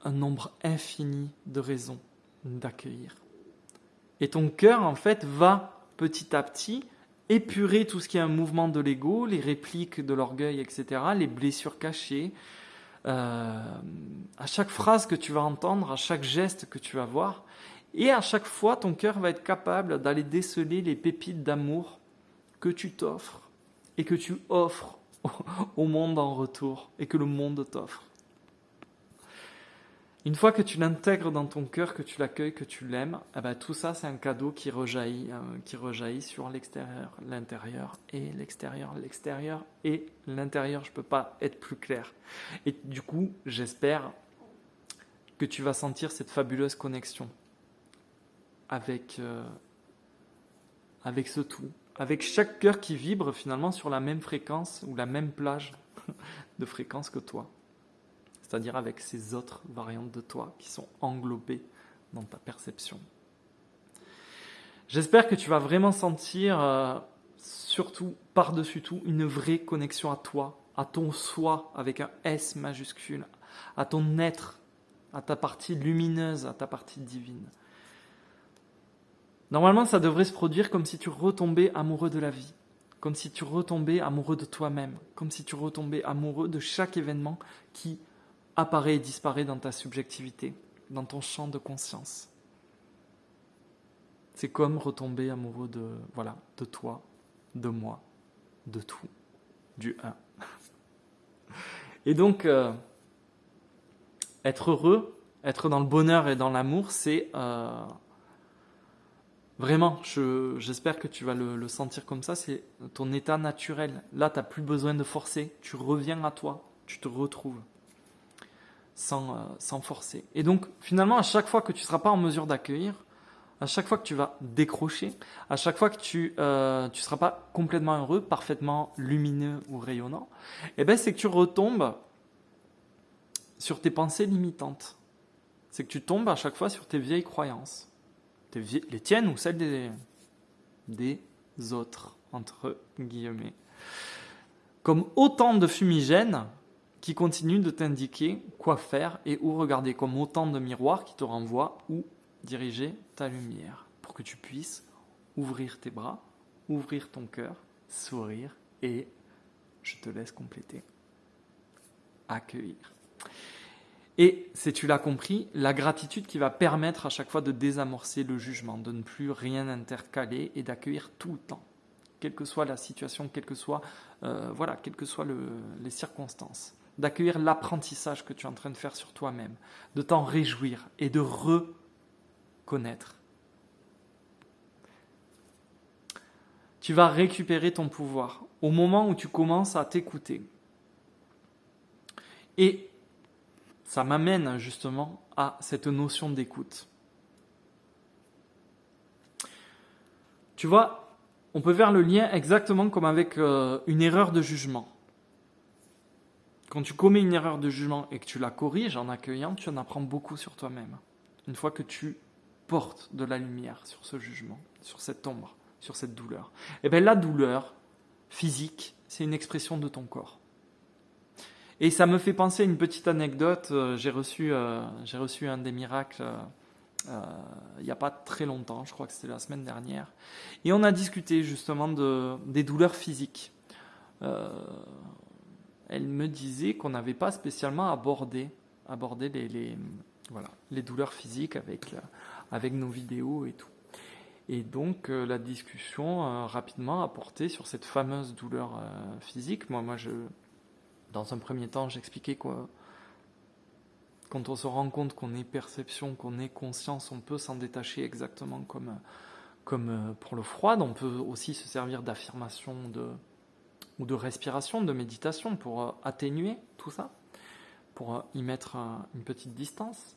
un nombre infini de raisons d'accueillir. Et ton cœur, en fait, va petit à petit épurer tout ce qui est un mouvement de l'ego, les répliques de l'orgueil, etc., les blessures cachées. À chaque phrase que tu vas entendre, à chaque geste que tu vas voir, et à chaque fois, ton cœur va être capable d'aller déceler les pépites d'amour que tu t'offres et que tu offres au monde en retour et que le monde t'offre. Une fois que tu l'intègres dans ton cœur, que tu l'accueilles, que tu l'aimes, eh ben, tout ça, c'est un cadeau qui rejaillit sur l'extérieur, l'intérieur et l'extérieur, l'extérieur et l'intérieur. Je peux pas être plus clair. Et du coup, j'espère que tu vas sentir cette fabuleuse connexion avec ce tout, avec chaque cœur qui vibre finalement sur la même fréquence ou la même plage de fréquence que toi. C'est-à-dire avec ces autres variantes de toi qui sont englobées dans ta perception. J'espère que tu vas vraiment sentir, surtout par-dessus tout, une vraie connexion à toi, à ton soi avec un S majuscule, à ton être, à ta partie lumineuse, à ta partie divine. Normalement, ça devrait se produire comme si tu retombais amoureux de la vie, comme si tu retombais amoureux de toi-même, comme si tu retombais amoureux de chaque événement qui apparaît et disparaît dans ta subjectivité, dans ton champ de conscience. C'est comme retomber amoureux de toi, de moi, de tout, du un. Et donc, être heureux, être dans le bonheur et dans l'amour, c'est vraiment, j'espère que tu vas le sentir comme ça, c'est ton état naturel. Là, tu n'as plus besoin de forcer, tu reviens à toi, tu te retrouves. Sans forcer. Et donc, finalement, à chaque fois que tu ne seras pas en mesure d'accueillir, à chaque fois que tu vas décrocher, à chaque fois que tu ne seras pas complètement heureux, parfaitement lumineux ou rayonnant, eh ben, c'est que tu retombes sur tes pensées limitantes. C'est que tu tombes à chaque fois sur tes vieilles croyances. Les tiennes ou celles des autres, entre guillemets. Comme autant de fumigènes qui continue de t'indiquer quoi faire et où regarder, comme autant de miroirs qui te renvoient où diriger ta lumière, pour que tu puisses ouvrir tes bras, ouvrir ton cœur, sourire et, je te laisse compléter, accueillir. Et, si tu l'as compris, la gratitude qui va permettre à chaque fois de désamorcer le jugement, de ne plus rien intercaler et d'accueillir tout le temps, quelle que soit la situation, quelles que soient les circonstances. D'accueillir l'apprentissage que tu es en train de faire sur toi-même, de t'en réjouir et de reconnaître. Tu vas récupérer ton pouvoir au moment où tu commences à t'écouter. Et ça m'amène justement à cette notion d'écoute. Tu vois, on peut faire le lien exactement comme avec une erreur de jugement. Quand tu commets une erreur de jugement et que tu la corriges en accueillant, tu en apprends beaucoup sur toi-même. Une fois que tu portes de la lumière sur ce jugement, sur cette ombre, sur cette douleur. Et bien la douleur physique, c'est une expression de ton corps. Et ça me fait penser à une petite anecdote. J'ai reçu un des miracles il n'y a pas très longtemps, je crois que c'était la semaine dernière. Et on a discuté justement des douleurs physiques. Elle me disait qu'on n'avait pas spécialement abordé les douleurs physiques avec nos vidéos et tout. Et donc la discussion rapidement a porté sur cette fameuse douleur physique. Dans un premier temps, j'expliquais quoi. Quand on se rend compte qu'on est perception, qu'on est conscience, on peut s'en détacher exactement comme pour le froid. On peut aussi se servir d'affirmation ou de respiration, de méditation pour atténuer tout ça, pour y mettre une petite distance.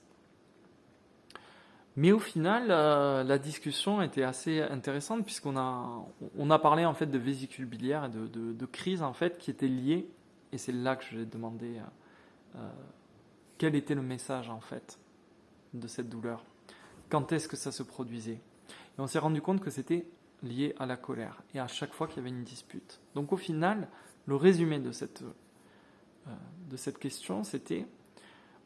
Mais au final, la discussion était assez intéressante puisqu'on a parlé en fait de vésicule biliaire et de crise en fait qui étaient liées, et c'est là que je lui ai demandé quel était le message en fait de cette douleur, quand est-ce que ça se produisait. Et on s'est rendu compte que c'était lié à la colère et à chaque fois qu'il y avait une dispute. Donc au final, le résumé de cette question, c'était: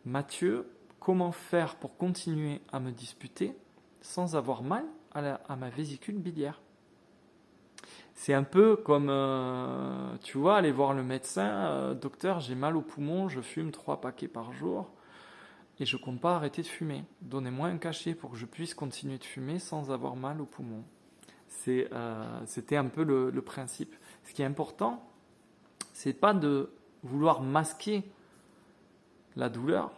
Mathieu, comment faire pour continuer à me disputer sans avoir mal à ma vésicule biliaire? C'est un peu comme, tu vois, aller voir le médecin, docteur, j'ai mal au poumon, je fume 3 paquets par jour et je compte pas arrêter de fumer. Donnez-moi un cachet pour que je puisse continuer de fumer sans avoir mal au poumon. C'était un peu le principe. Ce qui est important, c'est pas de vouloir masquer la douleur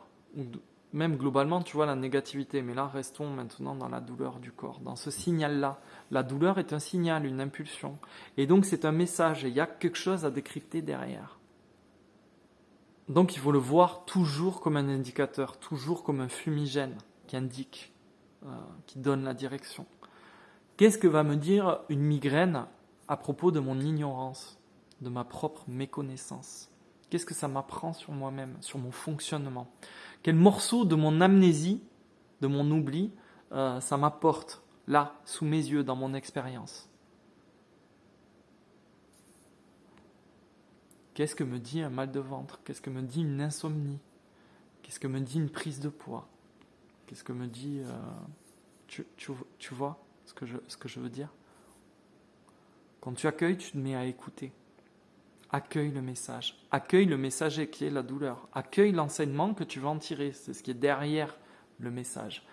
même globalement, tu vois, la négativité. Mais là, restons maintenant dans la douleur du corps, dans ce signal-là. La douleur est un signal, une impulsion. Et donc, c'est un message et il y a quelque chose à décrypter derrière. Donc, il faut le voir toujours comme un indicateur, toujours comme un fumigène qui indique, qui donne la direction. Qu'est-ce que va me dire une migraine à propos de mon ignorance, de ma propre méconnaissance? Qu'est-ce que ça m'apprend sur moi-même, sur mon fonctionnement? Quel morceau de mon amnésie, de mon oubli, ça m'apporte, là, sous mes yeux, dans mon expérience? Qu'est-ce que me dit un mal de ventre? Qu'est-ce que me dit une insomnie? Qu'est-ce que me dit une prise de poids? Qu'est-ce que me dit... tu vois ce que je veux dire? Quand tu accueilles, tu te mets à écouter. Accueille le message. Accueille le messager qui est la douleur. Accueille l'enseignement que tu vas en tirer. C'est ce qui est derrière le message.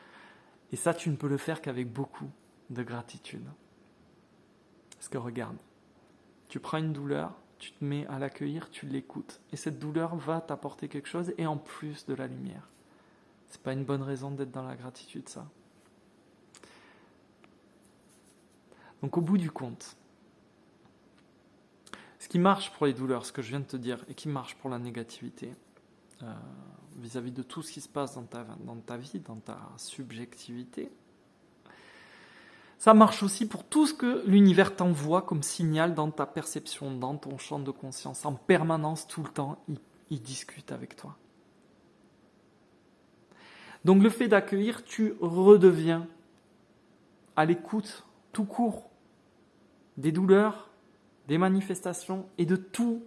Et ça, tu ne peux le faire qu'avec beaucoup de gratitude. Parce que regarde, tu prends une douleur, tu te mets à l'accueillir, tu l'écoutes. Et cette douleur va t'apporter quelque chose et en plus de la lumière. C'est pas une bonne raison d'être dans la gratitude, ça. Donc au bout du compte, ce qui marche pour les douleurs, ce que je viens de te dire, et qui marche pour la négativité, vis-à-vis de tout ce qui se passe dans ta vie, dans ta subjectivité, ça marche aussi pour tout ce que l'univers t'envoie comme signal dans ta perception, dans ton champ de conscience. En permanence, tout le temps, il discute avec toi. Donc le fait d'accueillir, tu redeviens à l'écoute, tout court, des douleurs, des manifestations et de tout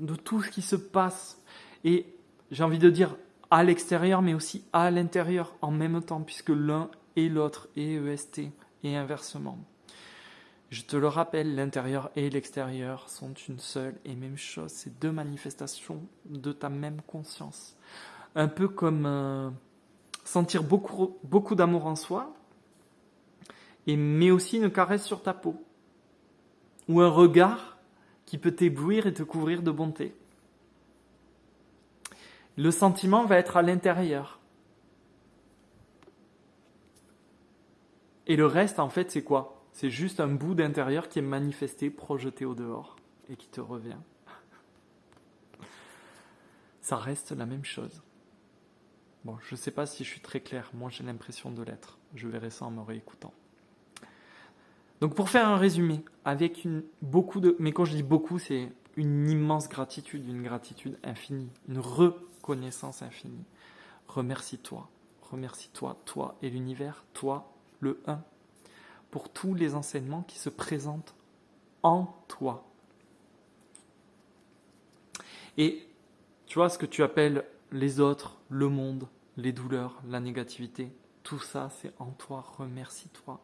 ce qui se passe. Et j'ai envie de dire à l'extérieur, mais aussi à l'intérieur en même temps, puisque l'un et l'autre est EST et inversement. Je te le rappelle, l'intérieur et l'extérieur sont une seule et même chose. C'est deux manifestations de ta même conscience. Un peu comme sentir beaucoup d'amour en soi, mais aussi une caresse sur ta peau. Ou un regard qui peut t'éblouir et te couvrir de bonté. Le sentiment va être à l'intérieur. Et le reste, en fait, c'est quoi? C'est juste un bout d'intérieur qui est manifesté, projeté au dehors et qui te revient. Ça reste la même chose. Bon, je ne sais pas si je suis très clair. Moi, j'ai l'impression de l'être. Je verrai ça en me réécoutant. Donc, pour faire un résumé, avec mais quand je dis beaucoup, c'est une immense gratitude, une gratitude infinie, une reconnaissance infinie. Remercie-toi, toi et l'univers, toi, le un, pour tous les enseignements qui se présentent en toi. Et tu vois, ce que tu appelles les autres, le monde, les douleurs, la négativité, tout ça, c'est en toi. Remercie-toi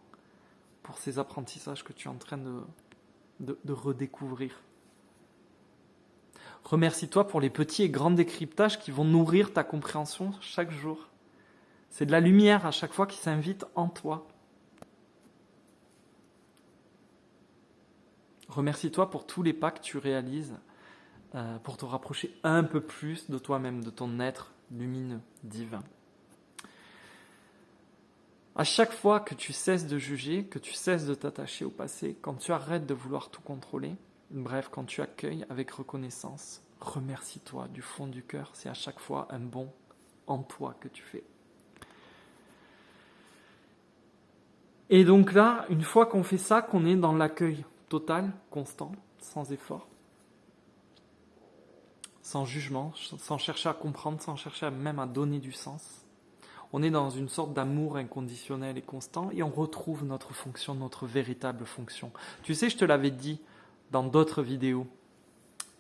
pour ces apprentissages que tu es en train de redécouvrir. Remercie-toi pour les petits et grands décryptages qui vont nourrir ta compréhension chaque jour. C'est de la lumière à chaque fois qui s'invite en toi. Remercie-toi pour tous les pas que tu réalises pour te rapprocher un peu plus de toi-même, de ton être lumineux, divin. À chaque fois que tu cesses de juger, que tu cesses de t'attacher au passé, quand tu arrêtes de vouloir tout contrôler, bref, quand tu accueilles avec reconnaissance, remercie-toi du fond du cœur. C'est à chaque fois un bon en toi que tu fais. Et donc là, une fois qu'on fait ça, qu'on est dans l'accueil total, constant, sans effort, sans jugement, sans chercher à comprendre, sans chercher même à donner du sens, on est dans une sorte d'amour inconditionnel et constant et on retrouve notre fonction, notre véritable fonction. Tu sais, je te l'avais dit dans d'autres vidéos.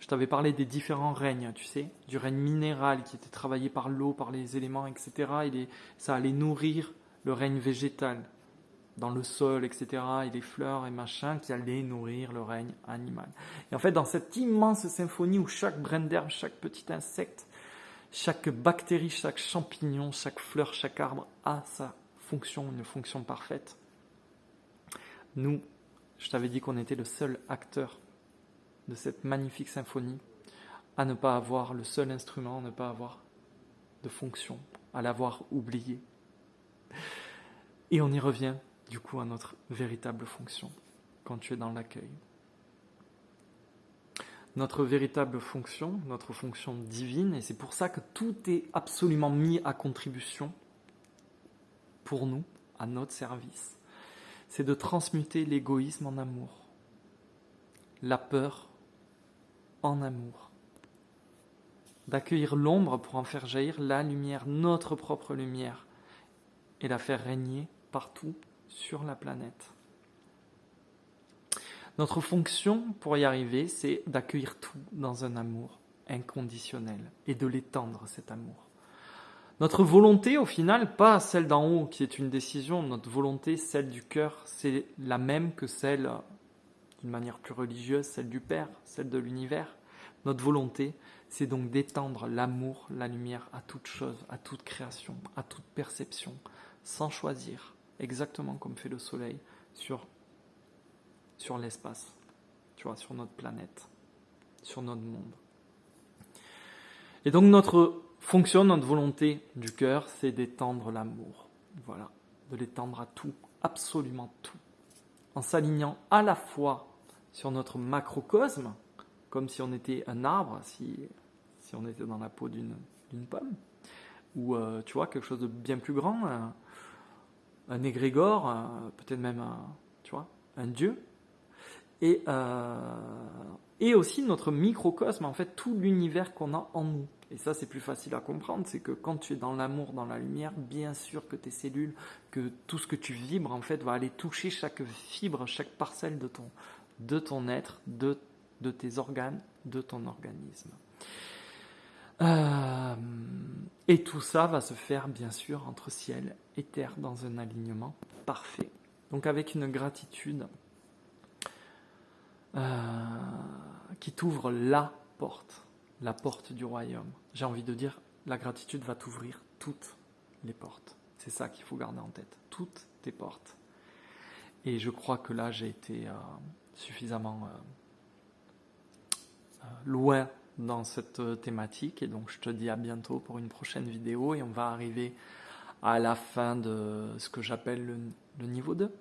Je t'avais parlé des différents règnes, tu sais, du règne minéral qui était travaillé par l'eau, par les éléments, etc. Ça allait nourrir le règne végétal dans le sol, etc. Et les fleurs et machin qui allaient nourrir le règne animal. Et en fait, dans cette immense symphonie où chaque grain d'herbe, chaque petit insecte, chaque bactérie, chaque champignon, chaque fleur, chaque arbre a sa fonction, une fonction parfaite. Nous, je t'avais dit qu'on était le seul acteur de cette magnifique symphonie à ne pas avoir le seul instrument, à ne pas avoir de fonction à l'avoir oublié. Et on y revient du coup à notre véritable fonction quand tu es dans l'accueil. Notre véritable fonction, notre fonction divine, et c'est pour ça que tout est absolument mis à contribution pour nous, à notre service, c'est de transmuter l'égoïsme en amour, la peur en amour, d'accueillir l'ombre pour en faire jaillir la lumière, notre propre lumière, et la faire régner partout sur la planète. Notre fonction pour y arriver, c'est d'accueillir tout dans un amour inconditionnel et de l'étendre, cet amour. Notre volonté, au final, pas celle d'en haut qui est une décision, notre volonté, celle du cœur, c'est la même que celle, d'une manière plus religieuse, celle du Père, celle de l'univers. Notre volonté, c'est donc d'étendre l'amour, la lumière à toute chose, à toute création, à toute perception, sans choisir, exactement comme fait le soleil sur l'espace, tu vois, sur notre planète, sur notre monde. Et donc notre fonction, notre volonté du cœur, c'est d'étendre l'amour, voilà, de l'étendre à tout, absolument tout, en s'alignant à la fois sur notre macrocosme, comme si on était un arbre, si on était dans la peau d'une pomme, ou tu vois, quelque chose de bien plus grand, un égrégore, peut-être même un dieu, et aussi notre microcosme, en fait, tout l'univers qu'on a en nous. Et ça, c'est plus facile à comprendre, c'est que quand tu es dans l'amour, dans la lumière, bien sûr que tes cellules, que tout ce que tu vibres, en fait, va aller toucher chaque fibre, chaque parcelle de ton être, de tes organes, de ton organisme. Et tout ça va se faire, bien sûr, entre ciel et terre, dans un alignement parfait. Donc avec une gratitude qui t'ouvre la porte du royaume. J'ai envie de dire, la gratitude va t'ouvrir toutes les portes. C'est ça qu'il faut garder en tête, toutes tes portes. Et je crois que là, j'ai été suffisamment loin dans cette thématique. Et donc, je te dis à bientôt pour une prochaine vidéo. Et on va arriver à la fin de ce que j'appelle le niveau 2.